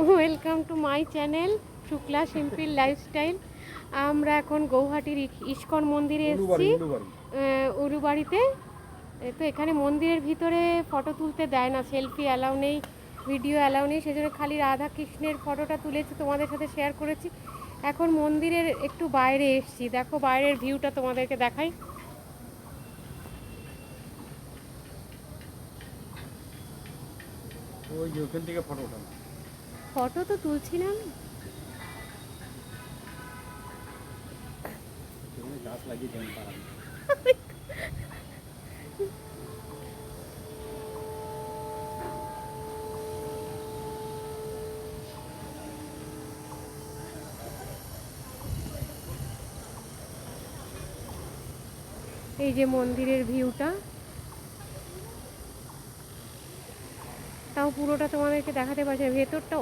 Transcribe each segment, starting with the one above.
Welcome to my channel Shukla simple lifestyle. আমরা এখন গৌহাটির ISKCON মন্দিরে এসেছি, উলুবাড়িতে। তো এখানে মন্দিরের ভিতরে ফটো তুলতে দেয় না, সেলফি অ্যালাউ নেই, ভিডিও অ্যালাউ নেই, সেজন্য খালি রাধা কৃষ্ণের ফটোটা তুলেছি, তোমাদের সাথে শেয়ার করেছি। এখন মন্দিরের একটু বাইরে এসেছি, দেখো বাইরের ভিউটা তোমাদেরকে দেখাই। ওই যে ওখান থেকে ফটো ওঠানো, ফটো তো তুলছি না আমি। গাছ লাগিয়ে দেন তারা। এই যে মন্দিরের ভিউটা, তাও পুরোটা তোমাদেরকে দেখাতে পারছি না, ভেতরটা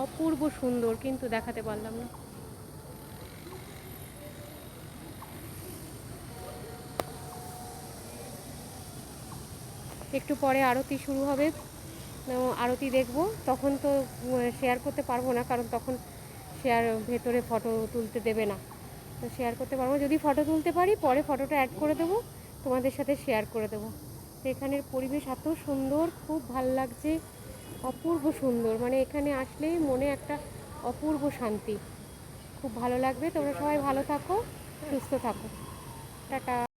অপূর্ব সুন্দর, কিন্তু দেখাতে পারলাম না। একটু পরে আরতি শুরু হবে, আরতি দেখব, তখন তো শেয়ার করতে পারবো না, কারণ তখন ভেতরে ফটো তুলতে দেবে না। তো শেয়ার করতে পারবো, যদি ফটো তুলতে পারি পরে ফটোটা অ্যাড করে দেবো, তোমাদের সাথে শেয়ার করে দেবো। তো এখানের পরিবেশ এত সুন্দর, খুব ভাল লাগছে, অপূর্ব সুন্দর, মানে এখানে আসলেই মনে একটা অপূর্ব শান্তি, খুব ভালো লাগবে। তোমরা সবাই ভালো থাকো, সুস্থ থাকো, টাটা।